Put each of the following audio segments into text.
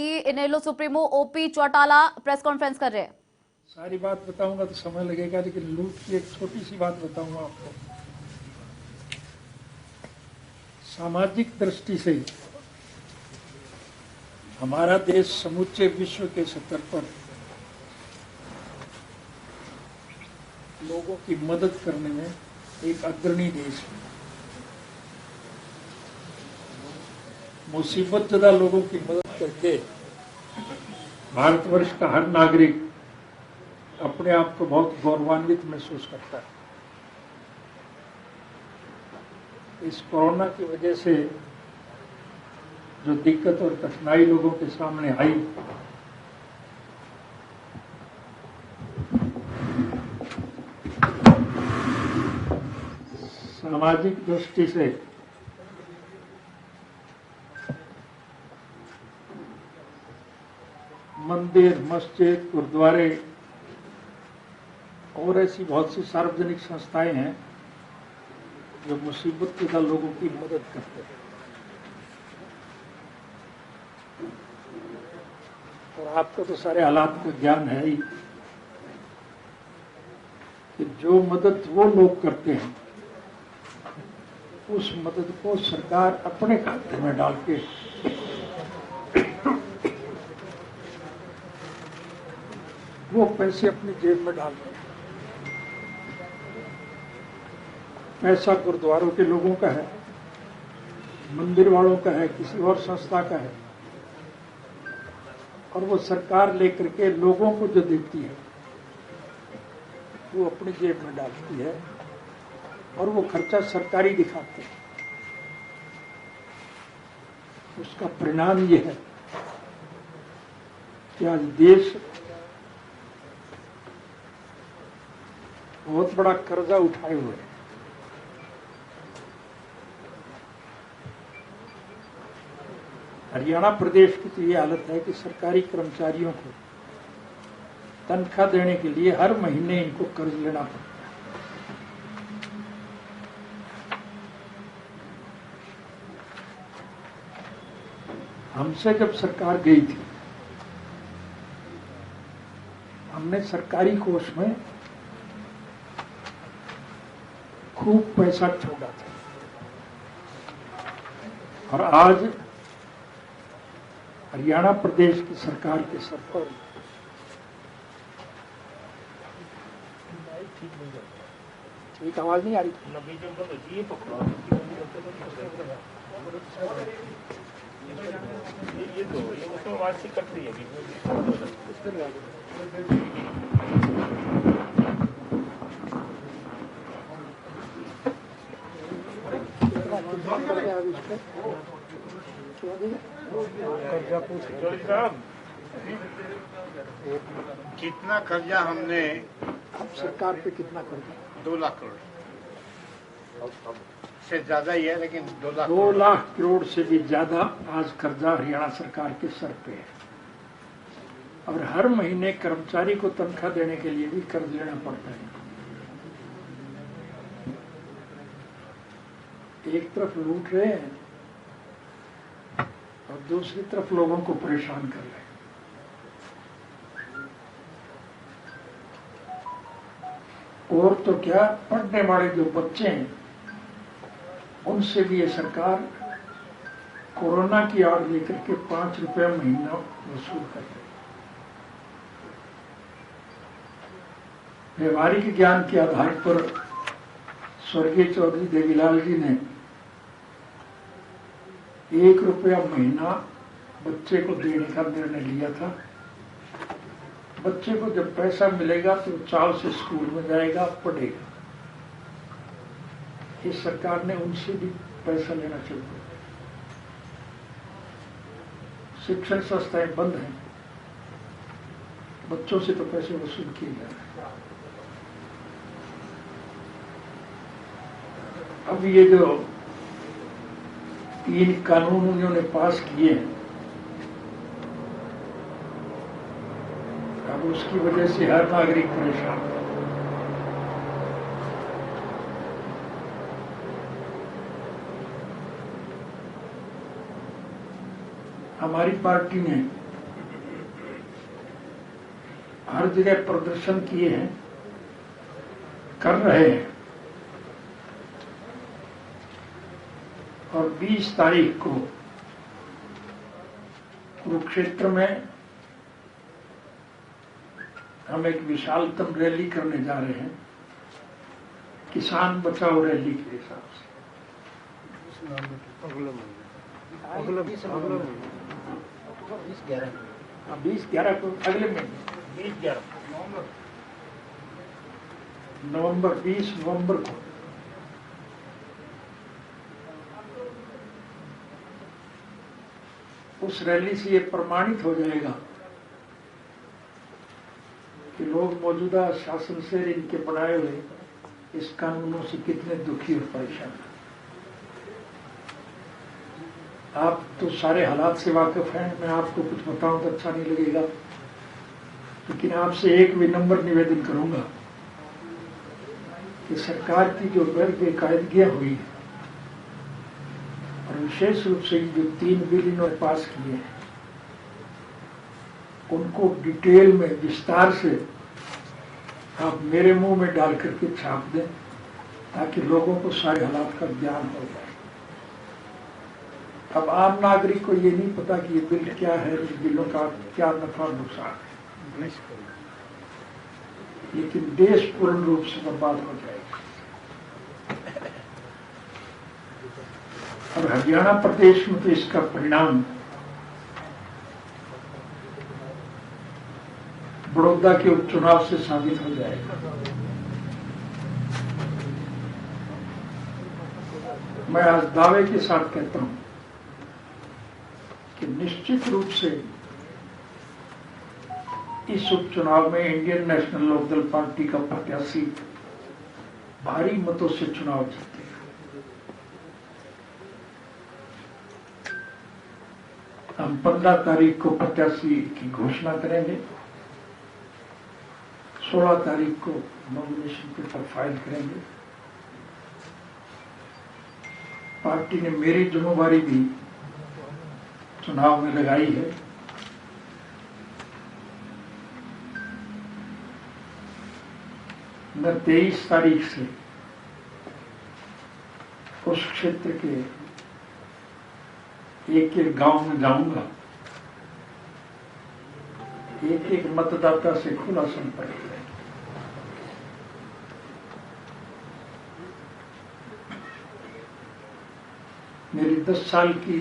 इनेलो supremo OP Chautala press conference कर रहे हैं। सारी बात बताऊंगा तो समय लगेगा, लेकिन लूट की एक छोटी सी बात बताऊंगा आपको। सामाजिक दृष्टि से हमारा देश समूचे विश्व के स्तर पर लोगों की मदद करने में एक अग्रणी देश है। मुसीबतज़दा लोगों की मदद करके भारतवर्ष का हर नागरिक अपने आप को बहुत गौरवान्वित महसूस करता है। इस कोरोना की वजह से जो दिक्कत और कठिनाई लोगों के सामने आई, सामाजिक दृष्टि से मंदिर, मस्जिद, गुरुद्वारे और ऐसी बहुत सी सार्वजनिक संस्थाएं हैं जो मुसीबतज़दा लोगों की मदद करते हैं। और आपको तो सारे हालात का ज्ञान है ही कि जो मदद वो लोग करते हैं, उस मदद को सरकार अपने खाते में डाल के वो पैसे अपनी जेब में डाल रहे हैं। पैसा गुरुद्वारों के लोगों का है, मंदिर वालों का है, किसी और संस्था का है, और वो सरकार लेकर के लोगों को जो देती है वो अपनी जेब में डालती है और वो खर्चा सरकारी दिखाते हैं। उसका परिणाम ये है कि आज देश बहुत बड़ा कर्जा उठाए हुए है। हरियाणा प्रदेश की तो ये हालत है कि सरकारी कर्मचारियों को तनख्वाह देने के लिए हर महीने इनको कर्ज लेना पड़ता है। हमसे जब सरकार गई थी, हमने सरकारी कोष में खूब पैसा छोड़ा था, और आज हरियाणा प्रदेश की सरकार के सर पर ठीक आवाज नहीं आ रही। तो आवाज से कट रही है। कितना कर्जा हमने, अब सरकार पे कितना कर्जा? 2 लाख करोड़ से ज्यादा ही है, लेकिन 2 लाख करोड़ से भी ज्यादा आज कर्जा हरियाणा सरकार के सर पे है। और हर महीने कर्मचारी को तनख्वाह देने के लिए भी कर्ज लेना पड़ता है। एक तरफ लूट रहे हैं और दूसरी तरफ लोगों को परेशान कर रहे हैं। और तो क्या, पढ़ने वाले जो बच्चे हैं उनसे भी ये सरकार कोरोना की आड़ लेकर के 5 रुपये महीना वसूल कर रही है। व्यवहारिक ज्ञान के आधार पर स्वर्गीय चौधरी देवीलाल जी ने 1 रुपया महीना बच्चे को देने का निर्णय लिया था। बच्चे को जब पैसा मिलेगा तो चाव से स्कूल में जाएगा, पढ़ेगा। इस सरकार ने उनसे भी पैसा लेना शुरू कर दिया। शिक्षण संस्थाएं बंद हैं, बच्चों से तो पैसे वसूल किए जा रहे हैं। अब ये जो 3 कानून उन्होंने पास किए हैं, अब उसकी वजह से हर नागरिक परेशान है। हमारी पार्टी ने हर जगह प्रदर्शन किए हैं, कर रहे हैं। और 20 तारीख को कुरुक्षेत्र में हम एक विशालतम रैली करने जा रहे हैं, किसान बचाओ रैली के हिसाब से। 20-11 को अगले महीने 20-11 नवंबर 20 नवंबर को उस रैली से ये प्रमाणित हो जाएगा कि लोग मौजूदा शासन से इनके बनाए हुए इस कानूनों से कितने दुखी और परेशान हैं। आप तो सारे हालात से वाकिफ हैं, मैं आपको कुछ बताऊं तो अच्छा नहीं लगेगा, लेकिन आपसे एक विनम्र निवेदन करूंगा कि सरकार की जो बेकायदगियां हुई है और विशेष रूप से जो 3 बिल इन्होंने पास किए हैं, उनको डिटेल में विस्तार से आप मेरे मुंह में डाल करके छाप दें, ताकि लोगों को सारे हालात का ज्ञान हो जाए। अब आम नागरिक को ये नहीं पता कि ये बिल क्या है, इस बिलों का क्या नफा नुकसान है, लेकिन देश पूर्ण रूप से बर्बाद हो जाएगा। और हरियाणा प्रदेश में तो इसका परिणाम बड़ौदा के उपचुनाव से साबित हो जाएगा। मैं आज दावे के साथ कहता हूं कि निश्चित रूप से इस उपचुनाव में इंडियन नेशनल लोकदल पार्टी का प्रत्याशी भारी मतों से चुनाव जीतेगा। हम 15 तारीख को प्रत्याशी की घोषणा करेंगे, 16 तारीख को नॉमिनेशन पेपर फाइल करेंगे। पार्टी ने मेरी जिम्मेवारी भी चुनाव में लगाई है। मैं 23 तारीख से उस क्षेत्र के एक गांव में जाऊंगा, एक मतदाता से खुला संपर्क करेंगे। मेरी 10 साल की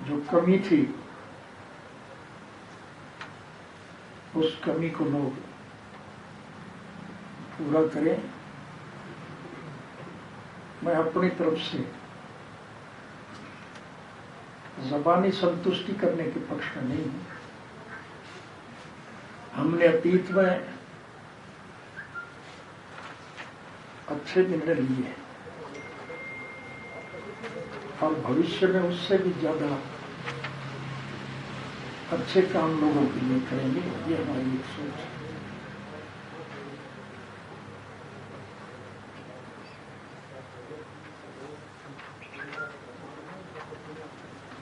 जो कमी थी, उस कमी को लोग पूरा करें। मैं अपनी तरफ से ज़बानी संतुष्टि करने के पक्ष में नहीं हूं। हमने अतीत में अच्छे निर्णय लिए हैं और भविष्य में उससे भी ज्यादा अच्छे काम लोगों के लिए करेंगे, ये हमारी एक सोच है।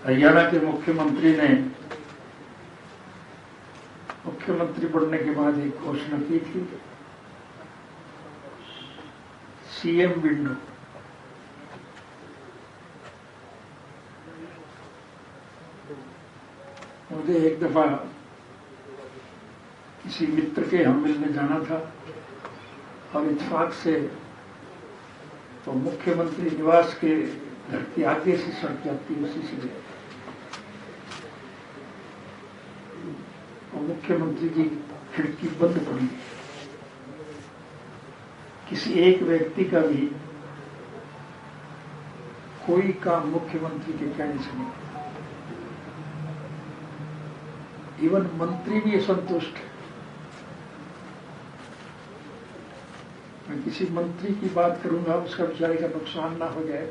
हरियाणा के मुख्यमंत्री ने मुख्यमंत्री बनने के बाद एक घोषणा की थी, सीएम विंडो। मुझे एक दफा किसी मित्र के हम मिलने जाना था और इत्तेफाक से तो मुख्यमंत्री निवास के घर के आगे से सड़क जाती है, उसी से गया। और मुख्यमंत्री की खिड़की बंद पड़ी। किसी एक व्यक्ति का भी कोई काम मुख्यमंत्री के कहने से नहीं, इवन मंत्री भी असंतुष्ट है। मैं किसी मंत्री की बात करूंगा, उसका बेचारे का नुकसान ना हो जाए,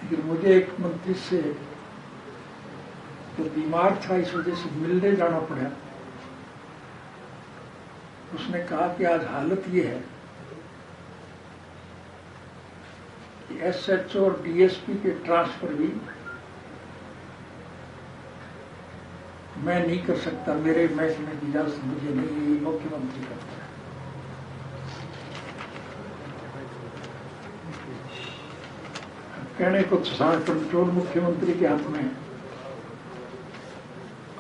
लेकिन मुझे एक मंत्री से तो बीमार था, इस वजह से मिलने जाना पड़ा। उसने कहा कि आज हालत ये है कि एसएचओ और डीएसपी के ट्रांसफर भी मैं नहीं कर सकता, मेरे महकमे की इजाजत मुझे नहीं, ये मुख्यमंत्री करता है। कहने को सारा कंट्रोल मुख्यमंत्री के हाथ में है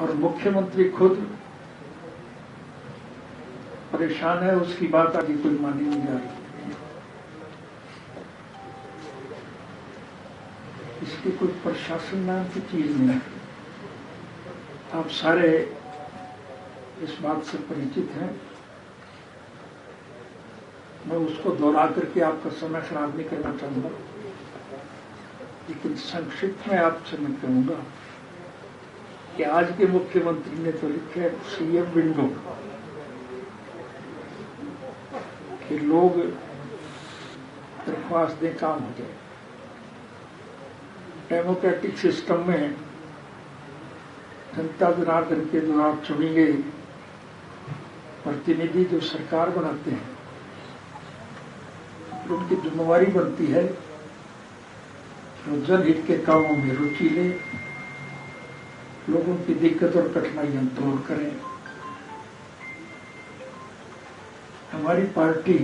और मुख्यमंत्री खुद परेशान है, उसकी बात आगे कोई मानी नहीं जा रही। इसकी कोई प्रशासन नाम की चीज नहीं है। आप सारे इस बात से परिचित हैं, मैं उसको दोहरा करके आपका समय खराब नहीं करना चाहूंगा, लेकिन संक्षिप्त में आपसे मैं कहूंगा कि आज के मुख्यमंत्री ने तो लिखे है सीएम विंडो कि लोग दरख्वास्त दें, काम हो जाए। डेमोक्रेटिक सिस्टम में जनता जनार्दन के द्वारा चुनी गई प्रतिनिधि जो सरकार बनाते हैं, उनकी जिम्मेवारी बनती है जो जनहित के कामों में रुचि ले, लोगों की दिक्कत और कठिनाइयां दूर करें। हमारी पार्टी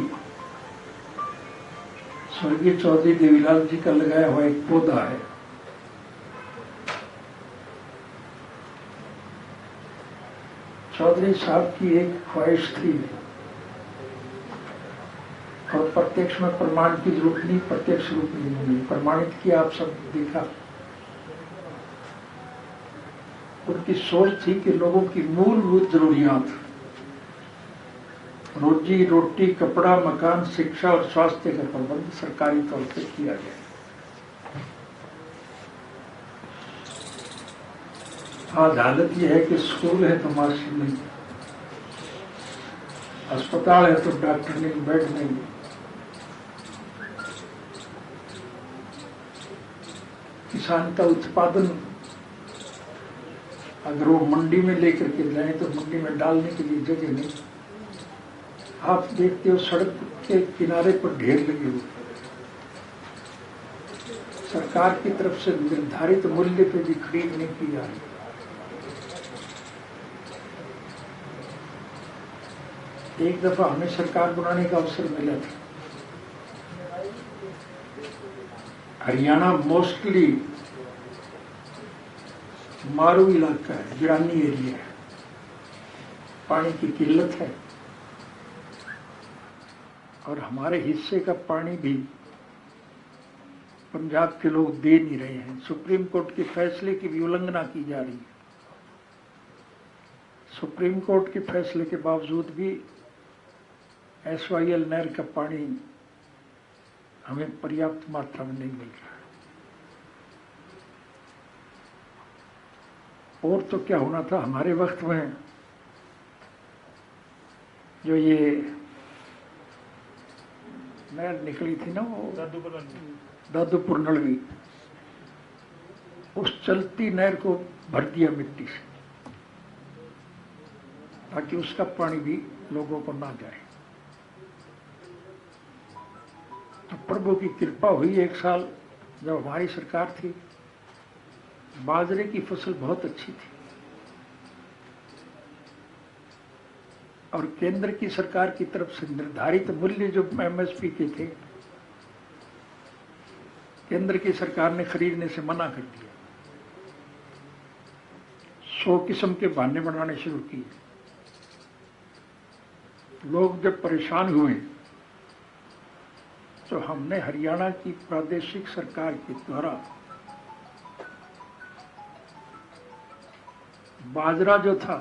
स्वर्गीय चौधरी देवीलाल जी का लगाया हुआ एक पौधा है। चौधरी साहब की एक ख्वाहिश थी और प्रत्यक्ष में प्रमाण की जरूरत नहीं, प्रत्यक्ष रूप में उन्होंने प्रमाणित किया, आप सब देखा। उनकी सोच थी कि लोगों की मूलभूत जरूरियात रोजी रोटी, कपड़ा, मकान, शिक्षा और स्वास्थ्य का प्रबंध सरकारी तौर पर किया जाए। आज हालत यह है कि स्कूल है तो मास्टर नहीं, अस्पताल है तो डॉक्टर नहीं, बेड नहीं। किसान का उत्पादन अगर वो मंडी में लेकर के जाए तो मंडी में डालने के लिए जगह नहीं। आप देखते हो सड़क के किनारे पर ढेर लगे हुए, सरकार की तरफ से निर्धारित मूल्य पे भी खरीद नहीं की जा रही। एक दफा हमें सरकार बनाने का अवसर मिला था। हरियाणा मोस्टली मारू इलाका है, वीरानी एरिया है, पानी की किल्लत है और हमारे हिस्से का पानी भी पंजाब के लोग दे नहीं रहे हैं। सुप्रीम कोर्ट के फैसले की भी उल्लंघना की जा रही है। सुप्रीम कोर्ट के फैसले के बावजूद भी SYL नहर का पानी हमें पर्याप्त मात्रा में नहीं मिल रहा है। और तो क्या होना था, हमारे वक्त में जो ये नहर निकली थी ना, वो दादूपुर नलवी, उस चलती नहर को भर दिया मिट्टी से ताकि उसका पानी भी लोगों को ना जाए। तो प्रभु की कृपा हुई, एक साल जब हमारी सरकार थी, बाजरे की फसल बहुत अच्छी थी और केंद्र की सरकार की तरफ से निर्धारित मूल्य जो MSP के थे, केंद्र की सरकार ने खरीदने से मना कर दिया। 100 किस्म के बहाने बनाने शुरू किए। लोग जब परेशान हुए तो हमने हरियाणा की प्रादेशिक सरकार के द्वारा बाजरा जो था